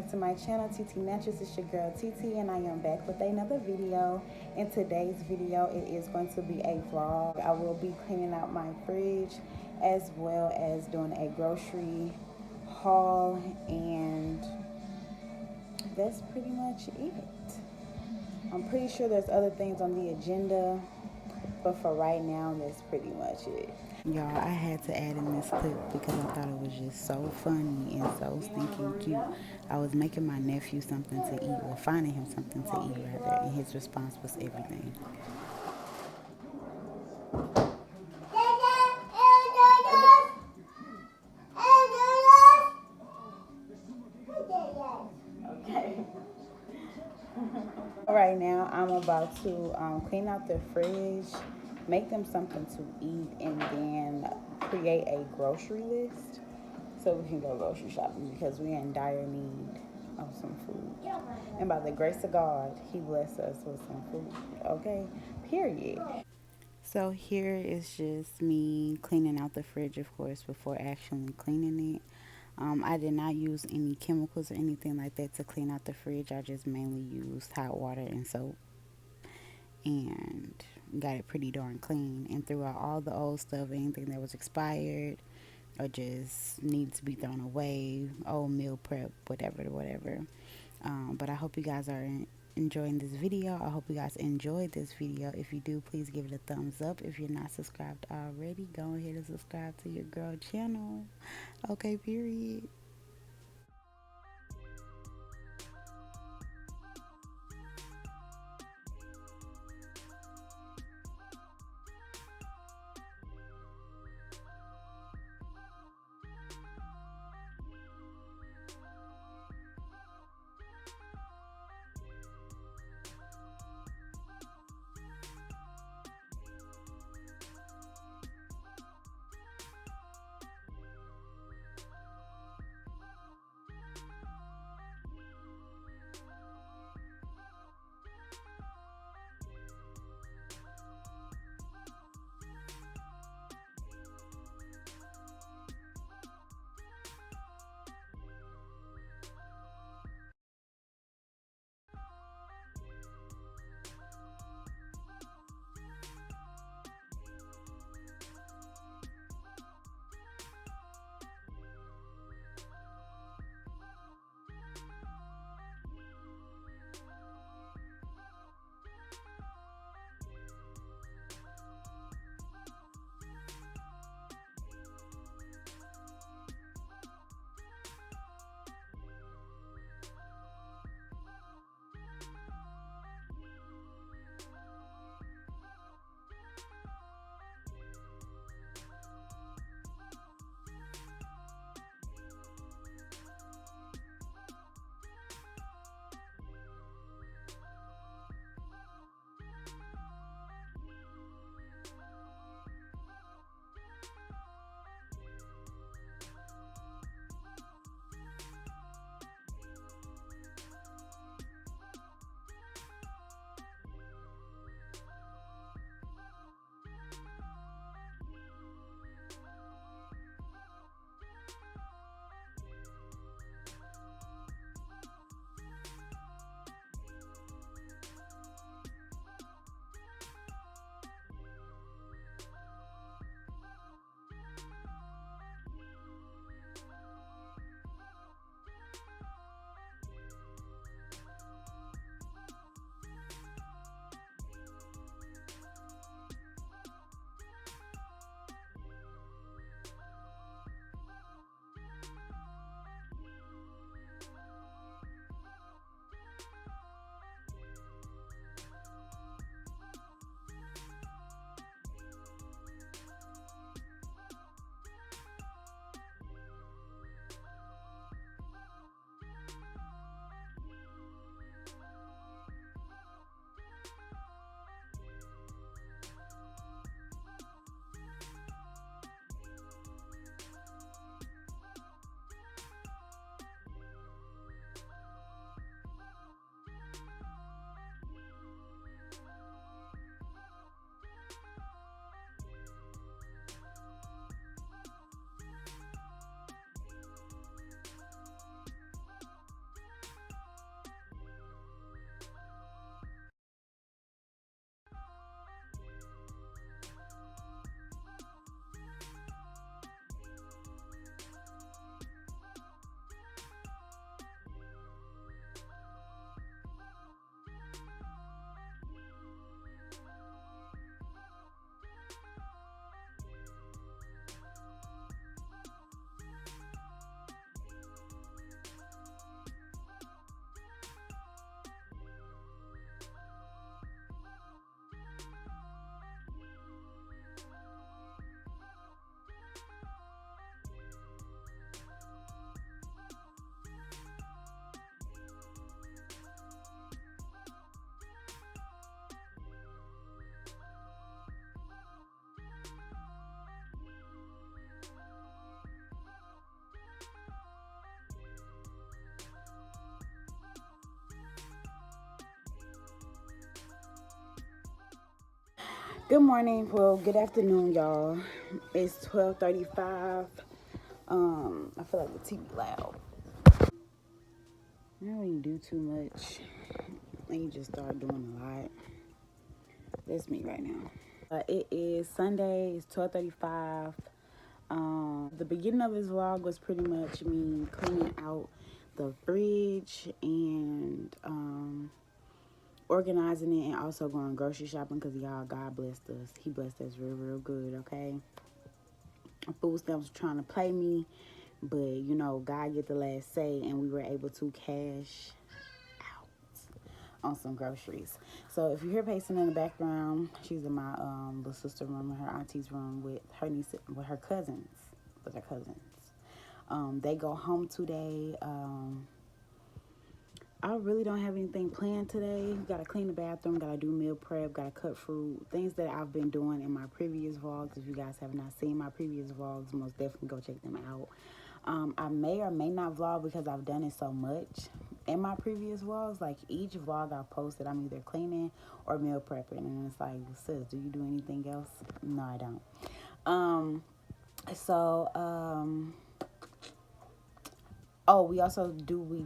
back to my channel, TT Naturals. It's your girl TT, and I am back with another video. In today's video, it is going to be a vlog. I will be cleaning out my fridge as well as doing a grocery haul, and that's pretty much it. I'm pretty sure there's other things on the agenda, but for right now, that's pretty much it. Y'all, I had to add in this clip because I thought it was just so funny and so stinking cute. I was making my nephew something to eat, or finding him something to eat rather, and his response was everything. Okay. Right now, I'm about to clean out the fridge, make them something to eat, and then create a grocery list so we can go grocery shopping because we're in dire need of some food. And by the grace of God, He blessed us with some food. Okay? Period. So here is just me cleaning out the fridge, of course, before actually cleaning it. I did not use any chemicals or anything like that to clean out the fridge. I just mainly used hot water and soap and got it pretty darn clean, and threw out all the old stuff, anything that was expired or just needs to be thrown away, old meal prep, whatever. But I hope you guys are enjoying this video. I hope you guys enjoyed this video. If you do, please give it a thumbs up. If you're not subscribed already, go ahead and subscribe to your girl channel. Okay, period. Good morning, well, good afternoon, y'all. It's 12:35. I feel like the TV loud. You know when you do too much and you just start doing a lot. That's me right now. It is Sunday. It's 12:35. The beginning of this vlog was pretty much me cleaning out the fridge and organizing it, and also going grocery shopping because y'all, God blessed us. He blessed us real good. Okay. Food stamps were trying to play me, but you know, God get the last say, and we were able to cash out on some groceries. So if you hear pacing in the background, she's in my little sister room and her auntie's room with her niece, with her cousins. They go home today. I really don't have anything planned today. Gotta clean the bathroom, gotta do meal prep, gotta cut fruit. Things that I've been doing in my previous vlogs. If you guys have not seen my previous vlogs, most definitely go check them out. I may or may not vlog because I've done it so much in my previous vlogs. Like each vlog I posted, I'm either cleaning or meal prepping. And it's like, sis, do you do anything else? No, I don't. So, oh, we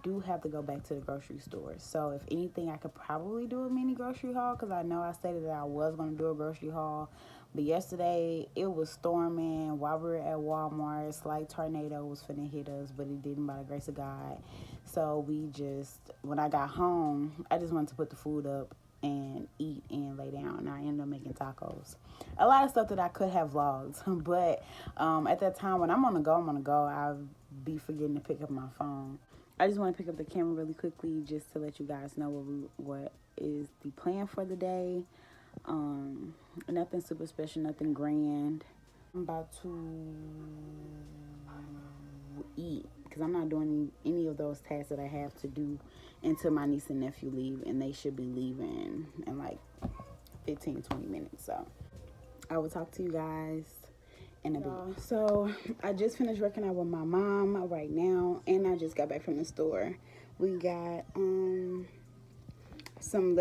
do have to go back to the grocery store. So if anything, I could probably do a mini grocery haul because I know I stated that I was going to do a grocery haul. But yesterday, it was storming while we were at Walmart. A slight tornado was finna hit us, but it didn't by the grace of God. So when I got home, I just wanted to put the food up and eat and lay down. And I ended up making tacos. A lot of stuff that I could have vlogged. But at that time, when I'm on the go, I'll be forgetting to pick up my phone. I just want to pick up the camera really quickly just to let you guys know what is the plan for the day. Nothing super special, nothing grand. I'm about to eat because I'm not doing any of those tasks that I have to do until my niece and nephew leave, and they should be leaving in like 15-20 minutes. So I will talk to you guys in a bit. So I just finished working out with my mom right now, and I just got back from the store. We got some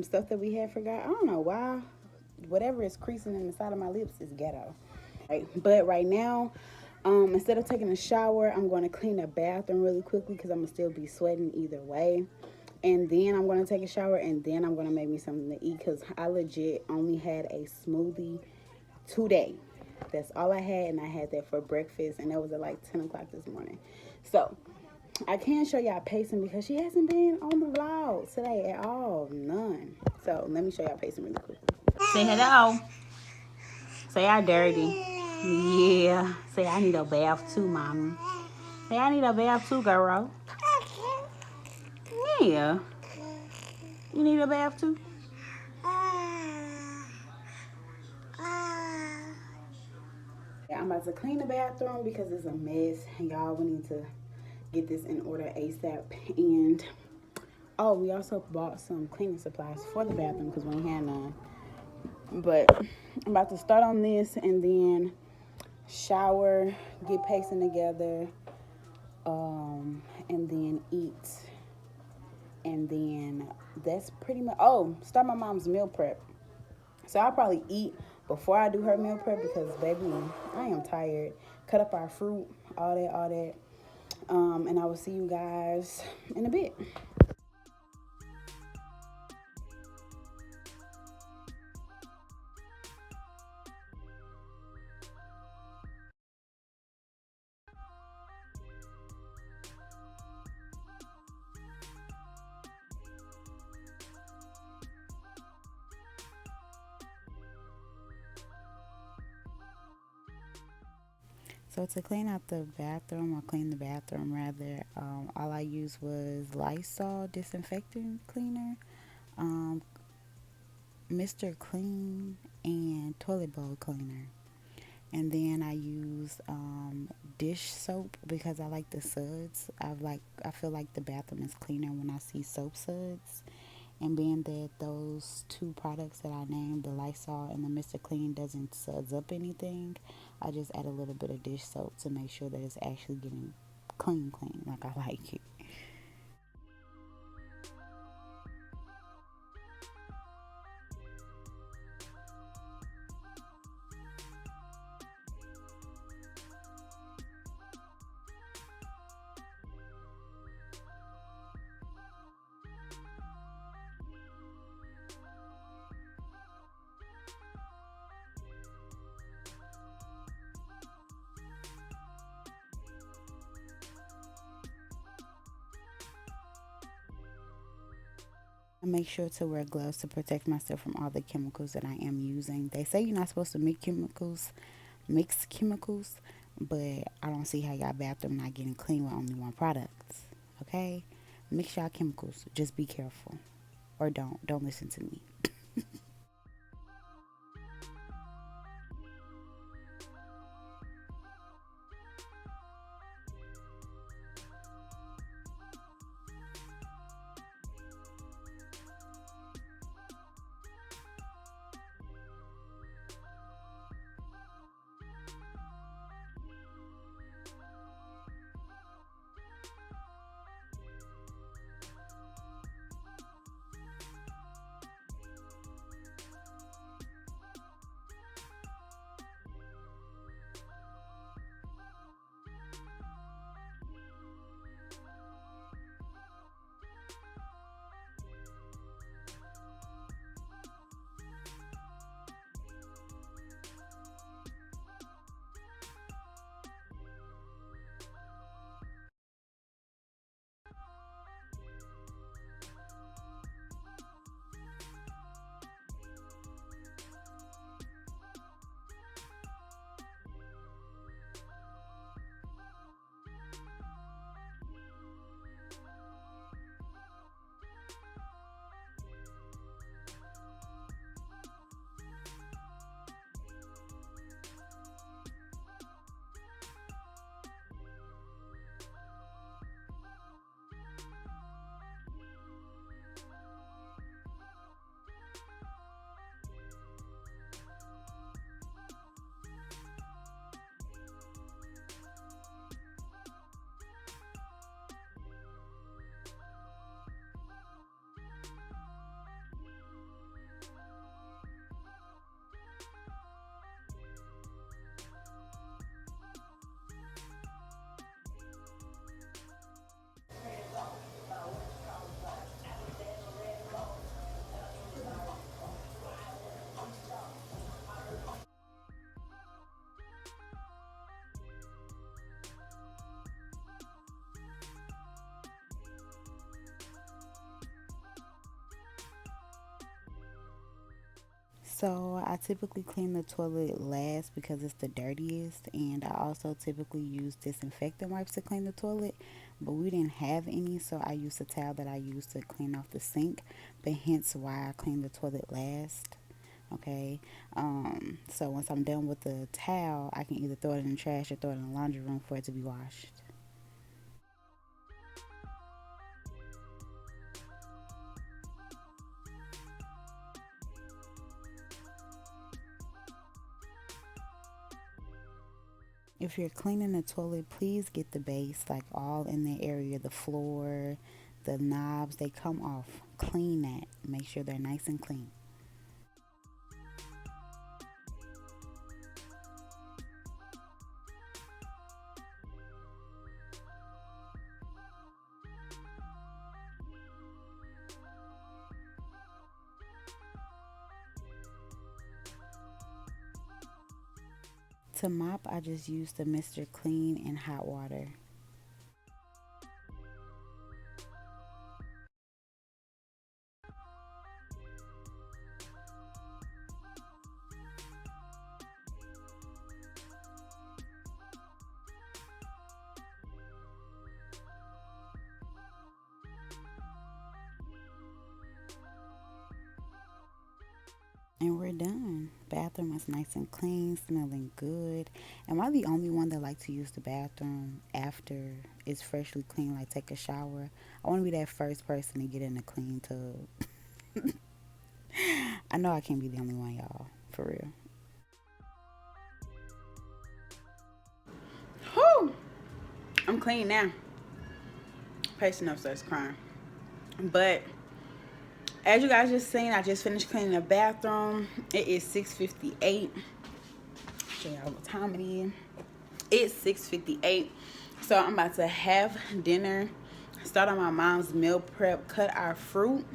stuff that we had forgot. I don't know why. Whatever is creasing in the side of my lips is ghetto. Right. But right now, instead of taking a shower, I'm going to clean the bathroom really quickly because I'm going to still be sweating either way. And then I'm going to take a shower, and then I'm going to make me something to eat because I legit only had a smoothie today. That's all I had, and I had that for breakfast, and that was at like 10 o'clock this morning. So I can't show y'all pacing because she hasn't been on the vlog today at all. None. So let me show y'all pacing really quick. Say hello. Say I dirty. Yeah. Say I need a bath too, mama. Say I need a bath too, girl. Yeah. You need a bath too? Yeah, I'm about to clean the bathroom because it's a mess. Y'all, we need to get this in order ASAP. And oh, we also bought some cleaning supplies for the bathroom because we ain't had none. But I'm about to start on this and then shower, get pacing together, and then eat. And then that's pretty much, oh, start my mom's meal prep. So I'll probably eat before I do her meal prep because, baby, I am tired. Cut up our fruit, all that. And I will see you guys in a bit. So to clean out the bathroom, or clean the bathroom rather, all I used was Lysol disinfectant cleaner, Mr. Clean, and toilet bowl cleaner. And then I use dish soap because I like the suds. I feel like the bathroom is cleaner when I see soap suds. And being that those two products that I named, the Lysol and the Mr. Clean, doesn't suds up anything, I just add a little bit of dish soap to make sure that it's actually getting clean, like I like it. I make sure to wear gloves to protect myself from all the chemicals that I am using. They say you're not supposed to mix chemicals, but I don't see how y'all bathroom not getting clean with only one product. Okay? Mix y'all chemicals. Just be careful. Or don't. Don't listen to me. So I typically clean the toilet last because it's the dirtiest, and I also typically use disinfectant wipes to clean the toilet, but we didn't have any, so I used the towel that I used to clean off the sink, but hence why I clean the toilet last. Okay, so once I'm done with the towel, I can either throw it in the trash or throw it in the laundry room for it to be washed. If you're cleaning the toilet, please get the base like all in the area, the floor, the knobs, they come off. Clean that. Make sure they're nice and clean. To mop, I just use the Mr. Clean and hot water. And we're done. Bathroom is nice and clean, smelling good. Am I the only one that like to use the bathroom after it's freshly clean, like take a shower? I want to be that first person to get in a clean tub. I know I can't be the only one, y'all. For real. Whew! I'm clean now. Patient upstairs crying. But as you guys just seen, I just finished cleaning the bathroom. It is 6:58. Show y'all what time it is. It's 6:58. So I'm about to have dinner. Start on my mom's meal prep. Cut our fruit,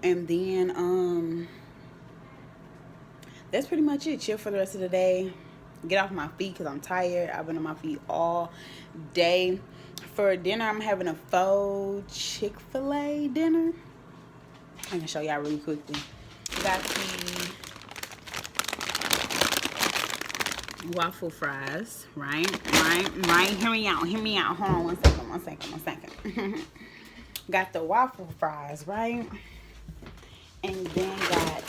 and then that's pretty much it. Chill for the rest of the day. Get off my feet because I'm tired. I've been on my feet all day. For dinner, I'm having a faux Chick-fil-A dinner. I can show y'all really quickly. Got the waffle fries, right? Hear me out. Hold on one second. Got the waffle fries, right? And then got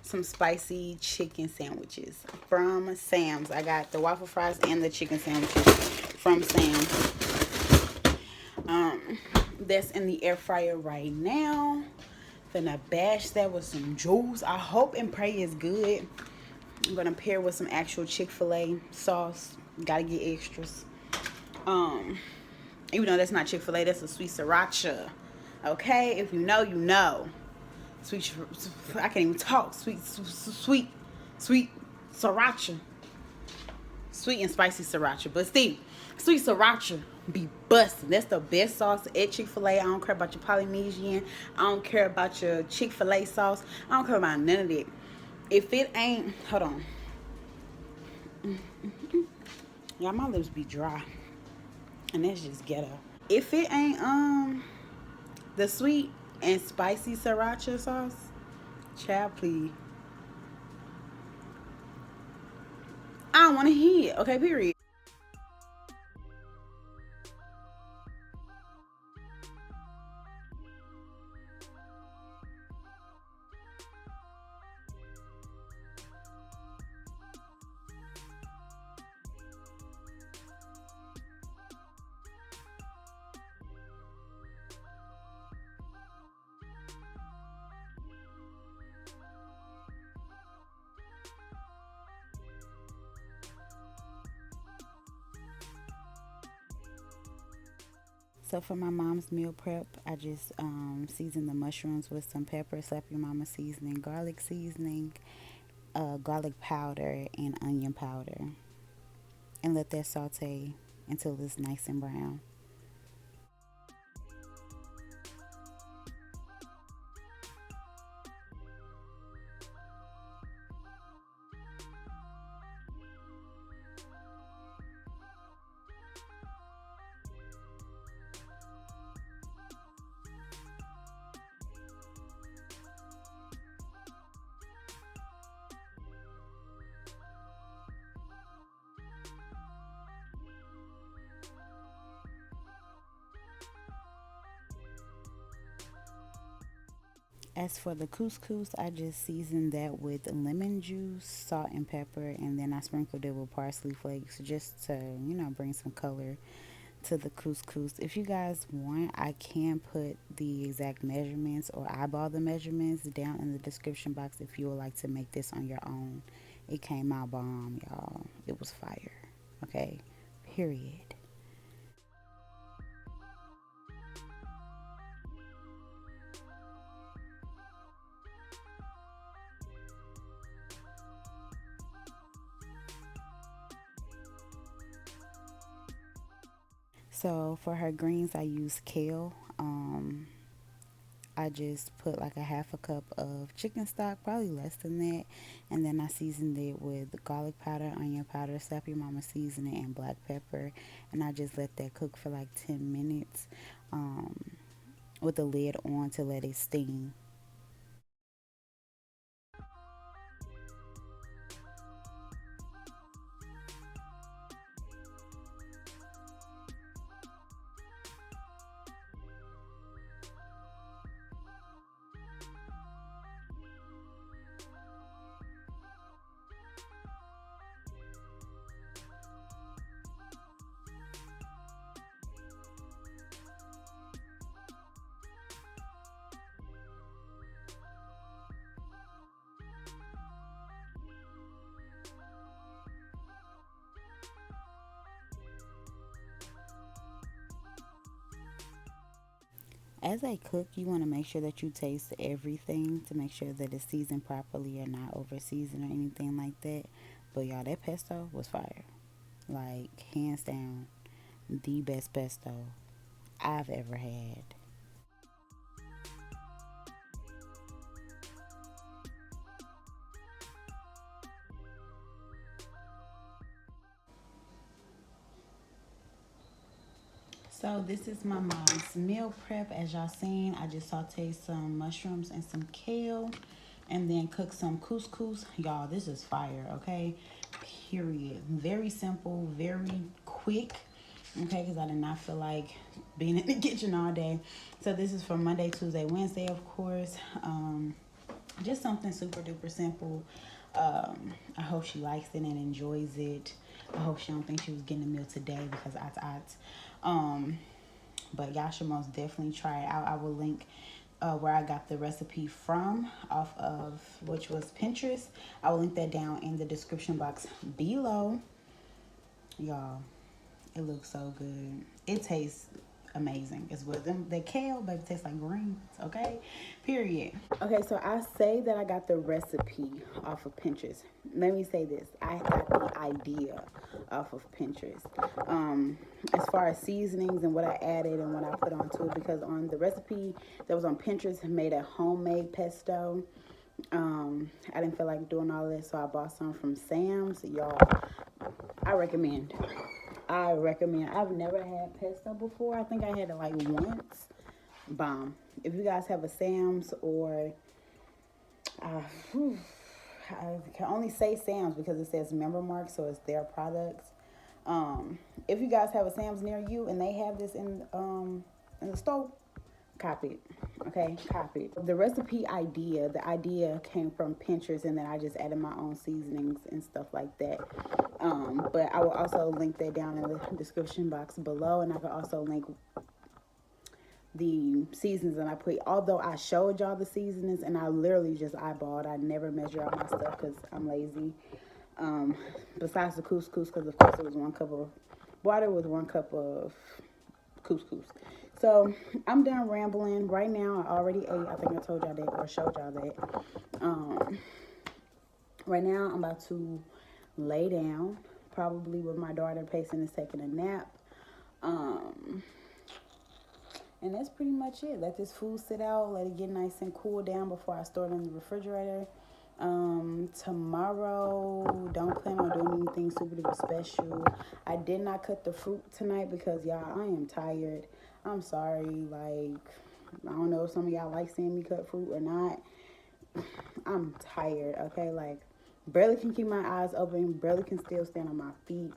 some spicy chicken sandwiches from Sam's. I got the waffle fries and the chicken sandwiches from Sam's. That's in the air fryer right now. Finna bash that with some juice. I hope and pray it's good. I'm gonna pair with some actual Chick-fil-A sauce. Gotta get extras. Even though that's not Chick-fil-A, that's a sweet sriracha. Okay, if you know, you know. Sweet, I can't even talk. Sweet sriracha. Sweet and spicy sriracha. But see, sweet sriracha be busting. That's the best sauce at Chick-fil-A. I don't care about your Polynesian. I don't care about your Chick-fil-A sauce. I don't care about none of that. If it ain't, hold on. Y'all, my lips be dry. And that's just ghetto. If it ain't the sweet and spicy sriracha sauce, child, please. I don't want to hear it. Okay, period. So for my mom's meal prep, I just seasoned the mushrooms with some pepper, slap your mama seasoning, garlic seasoning, garlic powder, and onion powder. And let that saute until it's nice and brown. As for the couscous, I just seasoned that with lemon juice, salt, and pepper, and then I sprinkled it with parsley flakes just to, bring some color to the couscous. If you guys want, I can put the exact measurements or eyeball the measurements down in the description box if you would like to make this on your own. It came out bomb, y'all. It was fire. Okay? Period. So for her greens, I use kale. I just put like a half a cup of chicken stock, probably less than that, and then I seasoned it with garlic powder, onion powder, slap your mama seasoning, and black pepper, and I just let that cook for like 10 minutes with the lid on to let it steam. As I cook, you want to make sure that you taste everything to make sure that it's seasoned properly or not over seasoned or anything like that. But y'all, that pesto was fire. Like, hands down, the best pesto I've ever had. So this is my mom's meal prep. As y'all seen, I just sauteed some mushrooms and some kale and then cooked some couscous. Y'all, this is fire, okay? Period. Very simple, very quick, okay? Because I did not feel like being in the kitchen all day. So this is for Monday, Tuesday, Wednesday, of course. Just something super duper simple. I hope she likes it and enjoys it. I hope she don't think she was getting a meal today because but y'all should most definitely try it out. I will link where I got the recipe from off of, which was Pinterest. I will link that down in the description box below. Y'all, it looks so good. It tastes amazing as well. The kale, baby, tastes like greens, okay? Period. Okay, so I say that I got the recipe off of Pinterest. Let me say this. I got the idea off of Pinterest. As far as seasonings and what I added and what I put onto it, because on the recipe that was on Pinterest made a homemade pesto. I didn't feel like doing all this, so I bought some from Sam's. Y'all, I recommend. I've never had pesto before. I think I had it like once. Bomb. If you guys have a Sam's or I can only say Sam's because it says member mark, so it's their products. If you guys have a Sam's near you and they have this in the store, copy it. Okay, copy it. The idea came from Pinterest, and then I just added my own seasonings and stuff like that. But I will also link that down in the description box below, and I can also link the seasons that I put. Although I showed y'all the seasonings, and I literally just eyeballed. I never measure out my stuff because I'm lazy. Besides the couscous, because of course it was 1 cup of water with 1 cup of couscous. So I'm done rambling. Right now, I already ate. I think I told y'all that or showed y'all that. Right now, I'm about to lay down, probably with my daughter. Pacing is taking a nap. And that's pretty much it. Let this food sit out. Let it get nice and cool down before I store it in the refrigerator. Tomorrow, don't plan on doing anything super duper special. I did not cut the fruit tonight because y'all, I am tired. I'm sorry. Like, I don't know if some of y'all like seeing me cut fruit or not. I'm tired, okay? Like, barely can keep my eyes open, barely can still stand on my feet.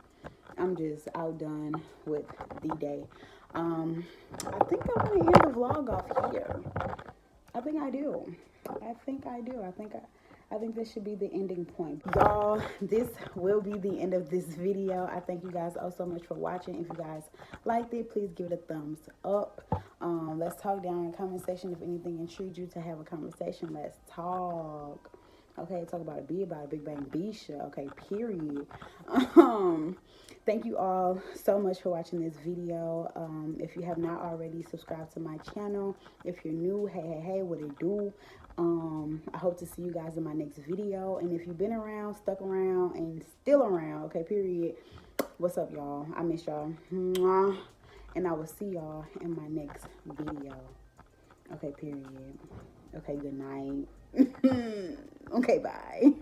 I'm just outdone with the day. I think I'm gonna end the vlog off here. I think I do. I think this should be the ending point. Y'all, this will be the end of this video. I thank you guys all so much for watching. If you guys liked it, please give it a thumbs up. Let's talk down in the comment section. If anything intrigued you to have a conversation, let's talk. Okay, talk about it, be about it, Big Bang Bisha. Okay, period. Thank you all so much for watching this video. If you have not already, subscribe to my channel. If you're new, hey, what it do? I hope to see you guys in my next video. And if you've been around, stuck around, and still around, okay, period, what's up, y'all? I miss y'all. And I will see y'all in my next video. Okay, period. Okay, good night. Okay, bye.